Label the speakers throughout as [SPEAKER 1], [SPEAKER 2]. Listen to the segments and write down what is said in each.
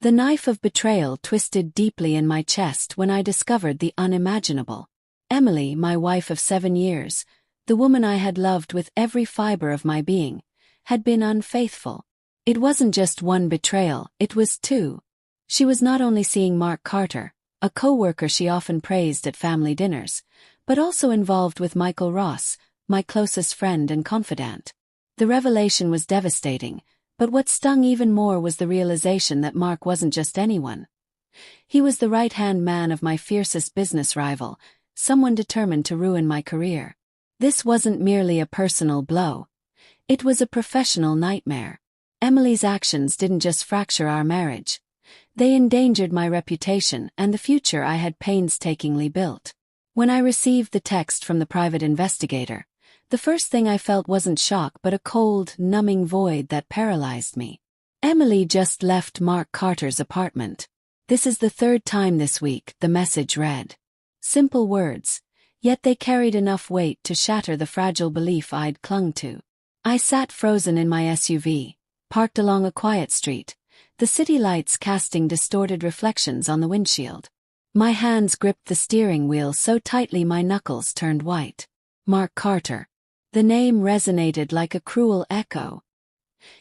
[SPEAKER 1] The knife of betrayal twisted deeply in my chest when I discovered the unimaginable. Emily, my wife of 7 years, the woman I had loved with every fiber of my being, had been unfaithful. It wasn't just one betrayal, it was two. She was not only seeing Mark Carter, a co-worker she often praised at family dinners, but also involved with Michael Ross, my closest friend and confidant. The revelation was devastating, but what stung even more was the realization that Mark wasn't just anyone. He was the right-hand man of my fiercest business rival, someone determined to ruin my career. This wasn't merely a personal blow. It was a professional nightmare. Emily's actions didn't just fracture our marriage. They endangered my reputation and the future I had painstakingly built. When I received the text from the private investigator, the first thing I felt wasn't shock but a cold, numbing void that paralyzed me. Emily just left Mark Carter's apartment. This is the 3rd time this week, the message read. Simple words, yet they carried enough weight to shatter the fragile belief I'd clung to. I sat frozen in my SUV, parked along a quiet street, the city lights casting distorted reflections on the windshield. My hands gripped the steering wheel so tightly my knuckles turned white. Mark Carter. The name resonated like a cruel echo.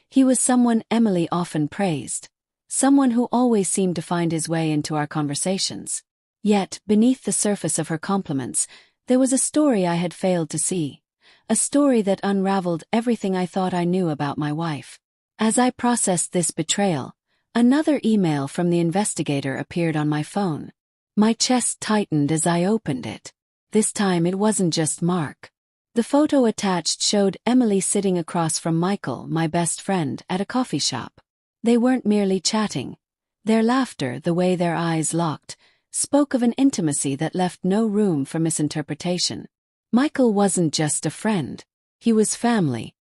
[SPEAKER 1] He was someone Emily often praised, someone who always seemed to find his way into our conversations. Yet, beneath the surface of her compliments, there was a story I had failed to see, a story that unraveled everything I thought I knew about my wife. As I processed this betrayal, another email from the investigator appeared on my phone. My chest tightened as I opened it. This time it wasn't just Mark. The photo attached showed Emily sitting across from Michael, my best friend, at a coffee shop. They weren't merely chatting. Their laughter, the way their eyes locked, spoke of an intimacy that left no room for misinterpretation. Michael wasn't just a friend. He was family.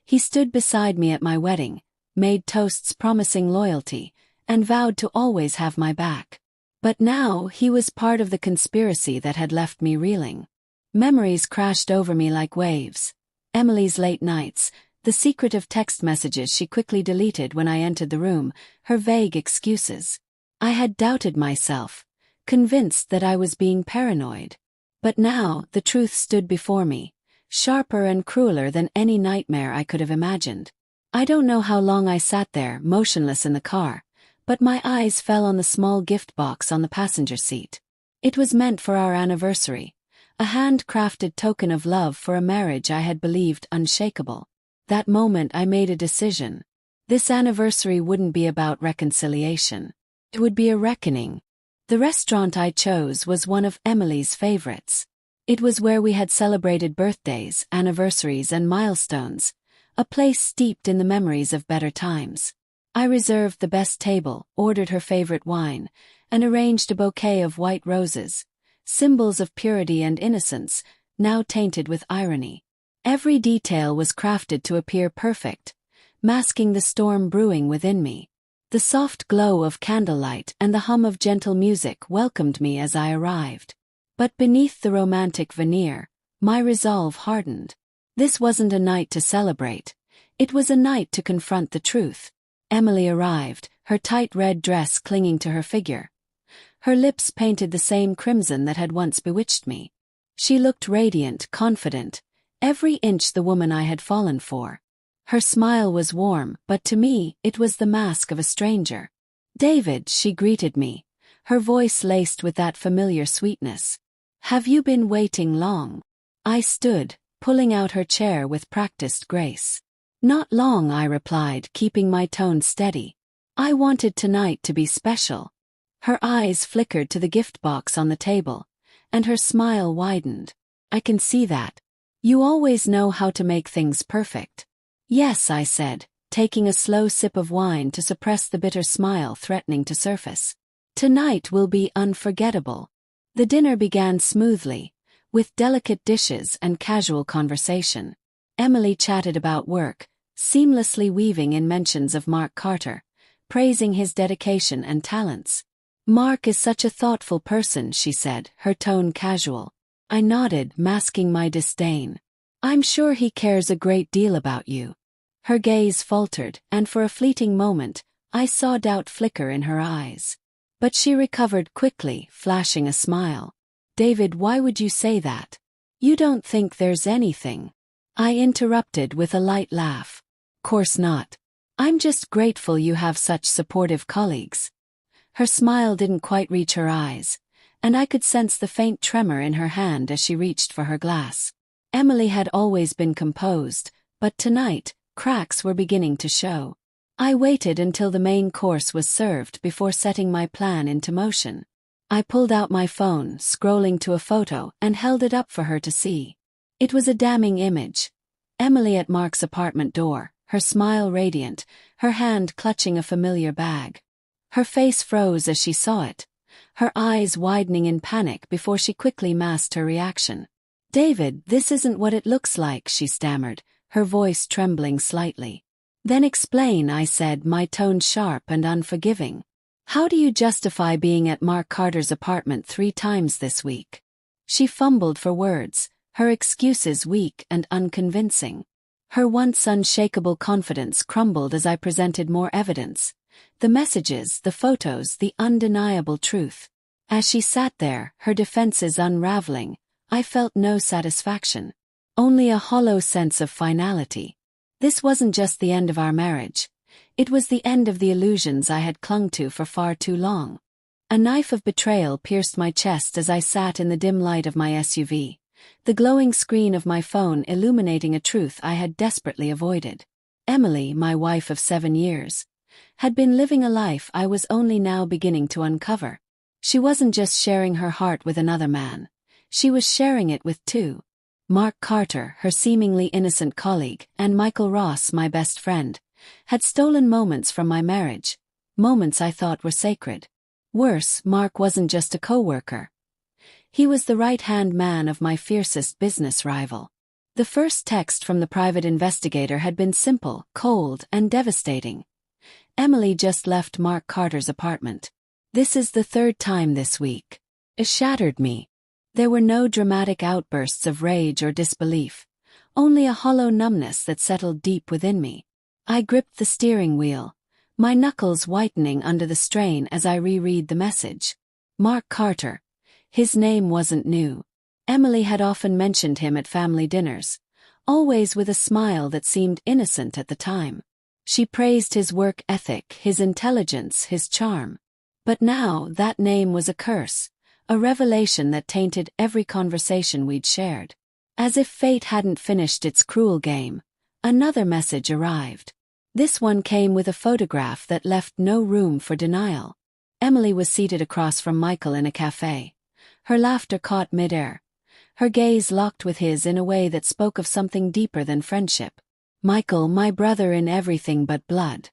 [SPEAKER 1] He stood beside me at my wedding, made toasts promising loyalty, and vowed to always have my back. But now he was part of the conspiracy that had left me reeling. Memories crashed over me like waves. Emily's late nights, the secretive text messages she quickly deleted when I entered the room, her vague excuses. I had doubted myself, convinced that I was being paranoid. But now the truth stood before me, sharper and crueler than any nightmare I could have imagined. I don't know how long I sat there, motionless in the car, but my eyes fell on the small gift box on the passenger seat. It was meant for our anniversary, a hand-crafted token of love for a marriage I had believed unshakable. That moment I made a decision. This anniversary wouldn't be about reconciliation. It would be a reckoning. The restaurant I chose was one of Emily's favorites. It was where we had celebrated birthdays, anniversaries, and milestones, a place steeped in the memories of better times. I reserved the best table, ordered her favorite wine, and arranged a bouquet of white roses, symbols of purity and innocence, now tainted with irony. Every detail was crafted to appear perfect, masking the storm brewing within me. The soft glow of candlelight and the hum of gentle music welcomed me as I arrived. But beneath the romantic veneer, my resolve hardened. This wasn't a night to celebrate. It was a night to confront the truth. Emily arrived, her tight red dress clinging to her figure. Her lips painted the same crimson that had once bewitched me. She looked radiant, confident, every inch the woman I had fallen for. Her smile was warm, but to me, it was the mask of a stranger. "David," she greeted me, her voice laced with that familiar sweetness. "Have you been waiting long?" I stood, pulling out her chair with practiced grace. "Not long," I replied, keeping my tone steady. I wanted tonight to be special. Her eyes flickered to the gift box on the table, and her smile widened. "I can see that. You always know how to make things perfect." "Yes," I said, taking a slow sip of wine to suppress the bitter smile threatening to surface. "Tonight will be unforgettable." The dinner began smoothly, with delicate dishes and casual conversation. Emily chatted about work, seamlessly weaving in mentions of Mark Carter, praising his dedication and talents. "Mark is such a thoughtful person," she said, her tone casual. I nodded, masking my disdain. "I'm sure he cares a great deal about you." Her gaze faltered, and for a fleeting moment, I saw doubt flicker in her eyes. But she recovered quickly, flashing a smile. David, why would you say that? You don't think there's anything? I interrupted with a light laugh. Course not. I'm just grateful you have such supportive colleagues. Her smile didn't quite reach her eyes, and I could sense the faint tremor in her hand as she reached for her glass. Emily had always been composed, but tonight, cracks were beginning to show. I waited until the main course was served before setting my plan into motion. I pulled out my phone, scrolling to a photo, and held it up for her to see. It was a damning image. Emily at Mark's apartment door, her smile radiant, her hand clutching a familiar bag. Her face froze as she saw it, her eyes widening in panic before she quickly masked her reaction. David, this isn't what it looks like, she stammered, her voice trembling slightly. Then explain, I said, my tone sharp and unforgiving. How do you justify being at Mark Carter's apartment 3 times this week? She fumbled for words, her excuses weak and unconvincing. Her once unshakable confidence crumbled as I presented more evidence. The messages, the photos, the undeniable truth. As she sat there, her defenses unraveling, I felt no satisfaction. Only a hollow sense of finality. This wasn't just the end of our marriage. It was the end of the illusions I had clung to for far too long. A knife of betrayal pierced my chest as I sat in the dim light of my SUV, the glowing screen of my phone illuminating a truth I had desperately avoided. Emily, my wife of 7 years, had been living a life I was only now beginning to uncover. She wasn't just sharing her heart with another man. She was sharing it with 2. Mark Carter, her seemingly innocent colleague, and Michael Ross, my best friend, had stolen moments from my marriage, moments I thought were sacred. Worse, Mark wasn't just a co-worker. He was the right-hand man of my fiercest business rival. The first text from the private investigator had been simple, cold, and devastating. Emily just left Mark Carter's apartment. This is the 3rd time this week. It shattered me. There were no dramatic outbursts of rage or disbelief, only a hollow numbness that settled deep within me. I gripped the steering wheel, my knuckles whitening under the strain as I reread the message. Mark Carter. His name wasn't new. Emily had often mentioned him at family dinners, always with a smile that seemed innocent at the time. She praised his work ethic, his intelligence, his charm. But now that name was a curse. A revelation that tainted every conversation we'd shared. As if fate hadn't finished its cruel game, another message arrived. This one came with a photograph that left no room for denial. Emily was seated across from Michael in a cafe. Her laughter caught midair. Her gaze locked with his in a way that spoke of something deeper than friendship. Michael, my brother in everything but blood.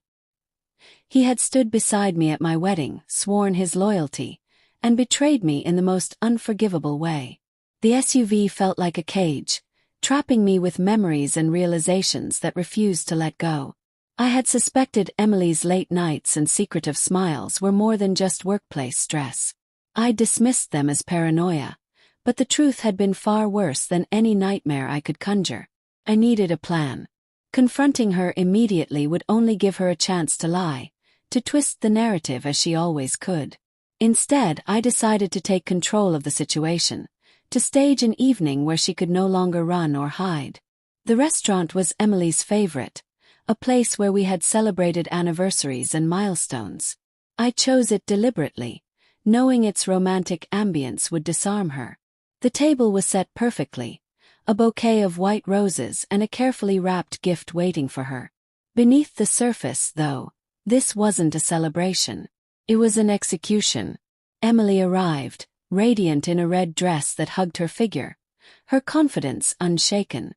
[SPEAKER 1] He had stood beside me at my wedding, sworn his loyalty, and betrayed me in the most unforgivable way. The SUV felt like a cage, trapping me with memories and realizations that refused to let go. I had suspected Emily's late nights and secretive smiles were more than just workplace stress. I dismissed them as paranoia, but the truth had been far worse than any nightmare I could conjure. I needed a plan. Confronting her immediately would only give her a chance to lie, to twist the narrative as she always could. Instead, I decided to take control of the situation, to stage an evening where she could no longer run or hide. The restaurant was Emily's favorite, a place where we had celebrated anniversaries and milestones. I chose it deliberately, knowing its romantic ambience would disarm her. The table was set perfectly, a bouquet of white roses and a carefully wrapped gift waiting for her. Beneath the surface, though, this wasn't a celebration. It was an execution. Emily arrived, radiant in a red dress that hugged her figure, her confidence unshaken.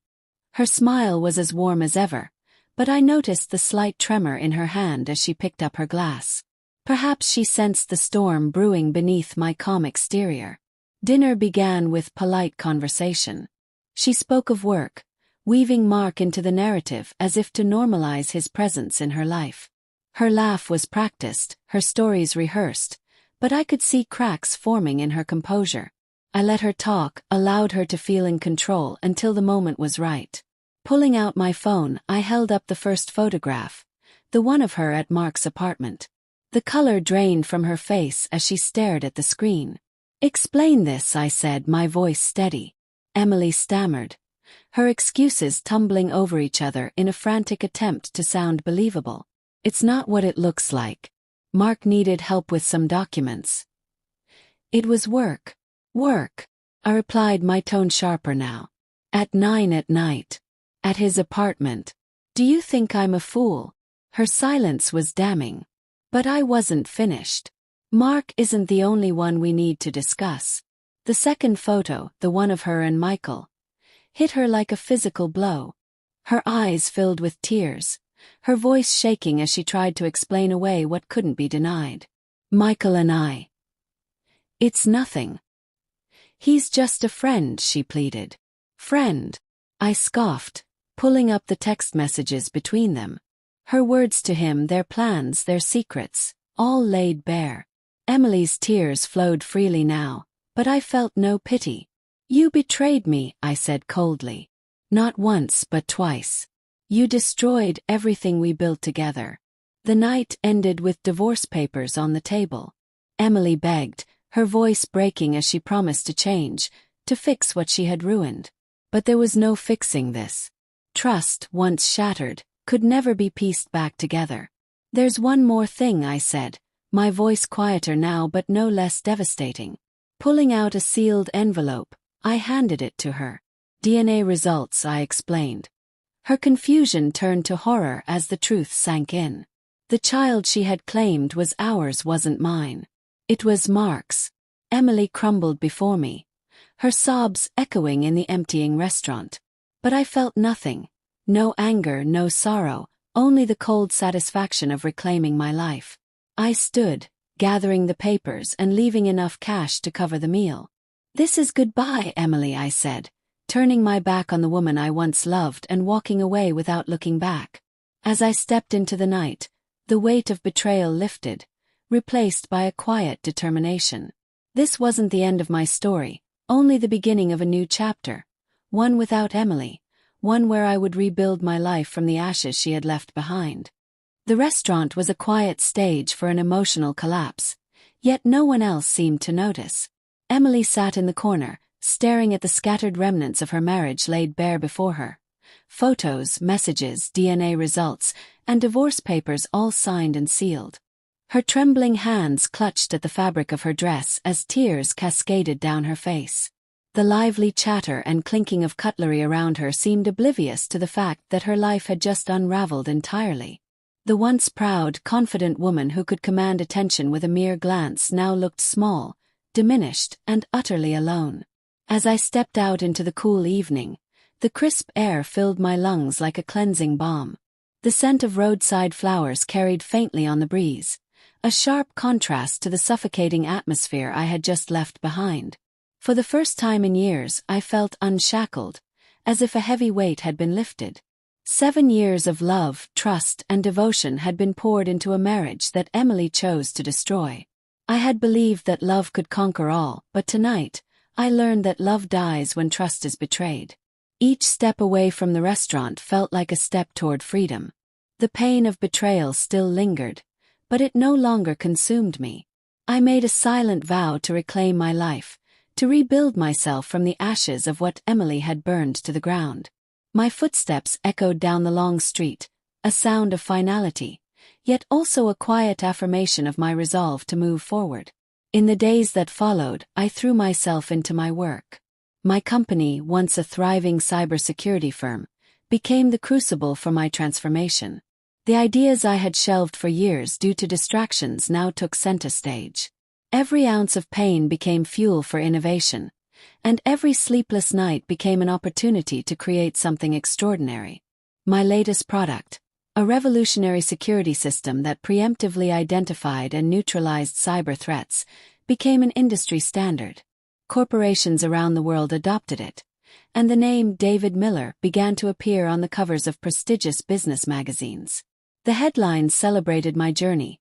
[SPEAKER 1] Her smile was as warm as ever, but I noticed the slight tremor in her hand as she picked up her glass. Perhaps she sensed the storm brewing beneath my calm exterior. Dinner began with polite conversation. She spoke of work, weaving Mark into the narrative as if to normalize his presence in her life. Her laugh was practiced, her stories rehearsed, but I could see cracks forming in her composure. I let her talk, allowed her to feel in control until the moment was right. Pulling out my phone, I held up the first photograph, the one of her at Mark's apartment. The color drained from her face as she stared at the screen. "Explain this," I said, my voice steady. Emily stammered, her excuses tumbling over each other in a frantic attempt to sound believable. "It's not what it looks like. Mark needed help with some documents." "It was work." "Work," I replied, my tone sharper now. "At 9 at night. At his apartment. Do you think I'm a fool?" Her silence was damning. But I wasn't finished. "Mark isn't the only one we need to discuss." The second photo, the one of her and Michael, hit her like a physical blow. Her eyes filled with tears, her voice shaking as she tried to explain away what couldn't be denied. "Michael and I. It's nothing. He's just a friend," she pleaded. "Friend?" I scoffed, pulling up the text messages between them. Her words to him, their plans, their secrets, all laid bare. Emily's tears flowed freely now, but I felt no pity. "You betrayed me," I said coldly. "Not once but twice. You destroyed everything we built together." The night ended with divorce papers on the table. Emily begged, her voice breaking as she promised to change, to fix what she had ruined. But there was no fixing this. Trust, once shattered, could never be pieced back together. "There's one more thing," I said, my voice quieter now but no less devastating. Pulling out a sealed envelope, I handed it to her. "DNA results," I explained. Her confusion turned to horror as the truth sank in. The child she had claimed was ours, wasn't mine. It was Mark's. Emily crumbled before me, her sobs echoing in the emptying restaurant. But I felt nothing. No anger, no sorrow, only the cold satisfaction of reclaiming my life. I stood, gathering the papers and leaving enough cash to cover the meal. "This is goodbye, Emily," I said, turning my back on the woman I once loved and walking away without looking back. As I stepped into the night, the weight of betrayal lifted, replaced by a quiet determination. This wasn't the end of my story, only the beginning of a new chapter, one without Emily, one where I would rebuild my life from the ashes she had left behind. The restaurant was a quiet stage for an emotional collapse, yet no one else seemed to notice. Emily sat in the corner, staring at the scattered remnants of her marriage laid bare before her. Photos, messages, DNA results, and divorce papers all signed and sealed. Her trembling hands clutched at the fabric of her dress as tears cascaded down her face. The lively chatter and clinking of cutlery around her seemed oblivious to the fact that her life had just unraveled entirely. The once proud, confident woman who could command attention with a mere glance now looked small, diminished, and utterly alone. As I stepped out into the cool evening, the crisp air filled my lungs like a cleansing balm. The scent of roadside flowers carried faintly on the breeze, a sharp contrast to the suffocating atmosphere I had just left behind. For the first time in years, I felt unshackled, as if a heavy weight had been lifted. 7 years of love, trust, and devotion had been poured into a marriage that Emily chose to destroy. I had believed that love could conquer all, but tonight, I learned that love dies when trust is betrayed. Each step away from the restaurant felt like a step toward freedom. The pain of betrayal still lingered, but it no longer consumed me. I made a silent vow to reclaim my life, to rebuild myself from the ashes of what Emily had burned to the ground. My footsteps echoed down the long street, a sound of finality, yet also a quiet affirmation of my resolve to move forward. In the days that followed, I threw myself into my work. My company, once a thriving cybersecurity firm, became the crucible for my transformation. The ideas I had shelved for years due to distractions now took center stage. Every ounce of pain became fuel for innovation, and every sleepless night became an opportunity to create something extraordinary. My latest product, a revolutionary security system that preemptively identified and neutralized cyber threats, became an industry standard. Corporations around the world adopted it, and the name David Miller began to appear on the covers of prestigious business magazines. The headlines celebrated my journey.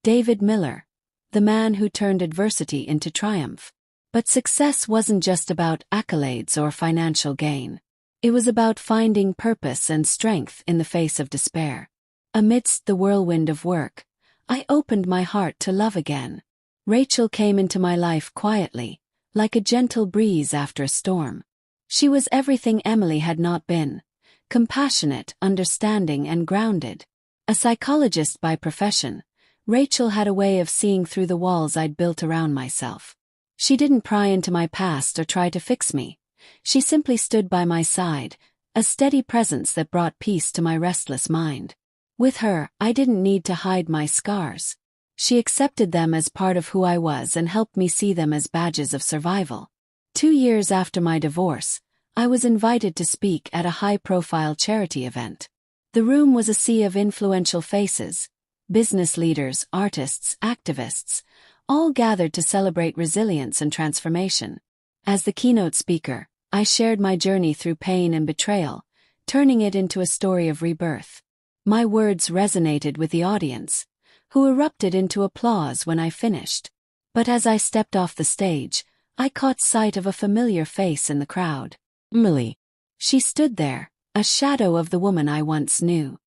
[SPEAKER 1] David Miller, the man who turned adversity into triumph. But success wasn't just about accolades or financial gain. It was about finding purpose and strength in the face of despair. Amidst the whirlwind of work, I opened my heart to love again. Rachel came into my life quietly, like a gentle breeze after a storm. She was everything Emily had not been: compassionate, understanding, and grounded. A psychologist by profession, Rachel had a way of seeing through the walls I'd built around myself. She didn't pry into my past or try to fix me. She simply stood by my side, a steady presence that brought peace to my restless mind. With her, I didn't need to hide my scars. She accepted them as part of who I was and helped me see them as badges of survival. 2 years after my divorce, I was invited to speak at a high-profile charity event. The room was a sea of influential faces: business leaders, artists, activists, all gathered to celebrate resilience and transformation. As the keynote speaker, I shared my journey through pain and betrayal, turning it into a story of rebirth. My words resonated with the audience, who erupted into applause when I finished. But as I stepped off the stage, I caught sight of a familiar face in the crowd. Emily. She stood there, a shadow of the woman I once knew.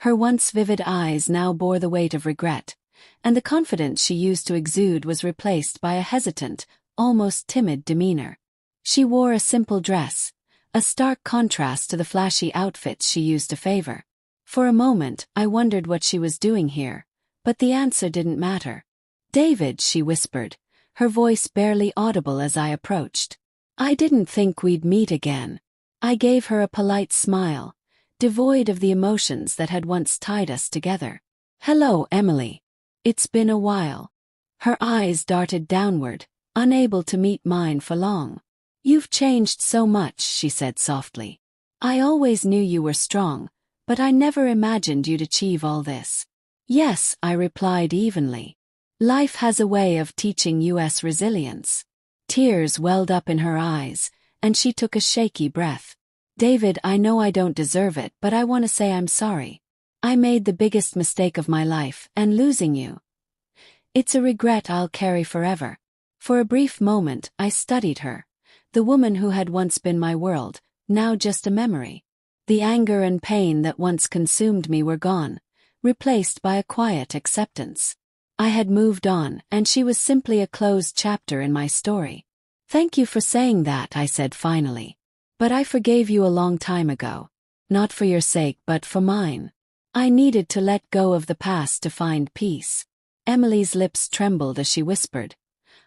[SPEAKER 1] Her once vivid eyes now bore the weight of regret, and the confidence she used to exude was replaced by a hesitant, almost timid demeanor. She wore a simple dress, a stark contrast to the flashy outfits she used to favor. For a moment, I wondered what she was doing here, but the answer didn't matter. "David," she whispered, her voice barely audible as I approached. "I didn't think we'd meet again." I gave her a polite smile, devoid of the emotions that had once tied us together. "Hello, Emily. It's been a while." Her eyes darted downward, unable to meet mine for long. "You've changed so much," she said softly. "I always knew you were strong, but I never imagined you'd achieve all this." "Yes," I replied evenly. "Life has a way of teaching us resilience." Tears welled up in her eyes, and she took a shaky breath. "David, I know I don't deserve it, but I want to say I'm sorry. I made the biggest mistake of my life, and losing you, it's a regret I'll carry forever." For a brief moment, I studied her, the woman who had once been my world, now just a memory. The anger and pain that once consumed me were gone, replaced by a quiet acceptance. I had moved on, and she was simply a closed chapter in my story. "Thank you for saying that," I said finally. "But I forgave you a long time ago. Not for your sake, but for mine. I needed to let go of the past to find peace." Emily's lips trembled as she whispered,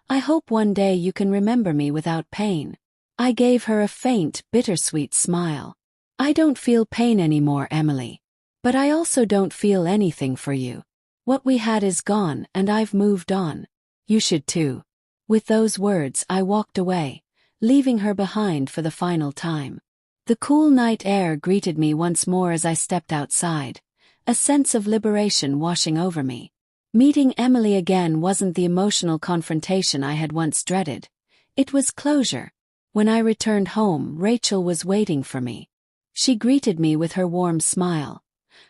[SPEAKER 1] "I hope one day you can remember me without pain." I gave her a faint, bittersweet smile. "I don't feel pain anymore, Emily. But I also don't feel anything for you. What we had is gone, and I've moved on. You should too." With those words, I walked away, leaving her behind for the final time. The cool night air greeted me once more as I stepped outside, a sense of liberation washing over me. Meeting Emily again wasn't the emotional confrontation I had once dreaded. It was closure. When I returned home, Rachel was waiting for me. She greeted me with her warm smile,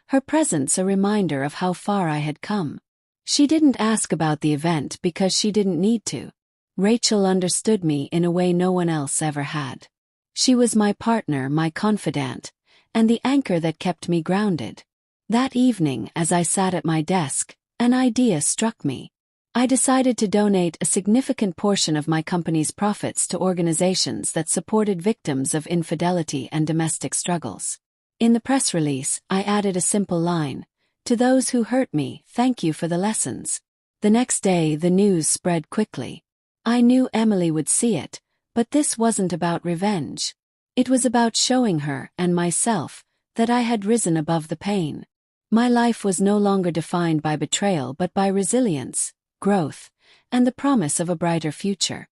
[SPEAKER 1] her presence a reminder of how far I had come. She didn't ask about the event because she didn't need to. Rachel understood me in a way no one else ever had. She was my partner, my confidant, and the anchor that kept me grounded. That evening, as I sat at my desk, an idea struck me. I decided to donate a significant portion of my company's profits to organizations that supported victims of infidelity and domestic struggles. In the press release, I added a simple line: "To those who hurt me, thank you for the lessons." The next day, the news spread quickly. I knew Emily would see it, but this wasn't about revenge. It was about showing her, and myself, that I had risen above the pain. My life was no longer defined by betrayal but by resilience, growth, and the promise of a brighter future.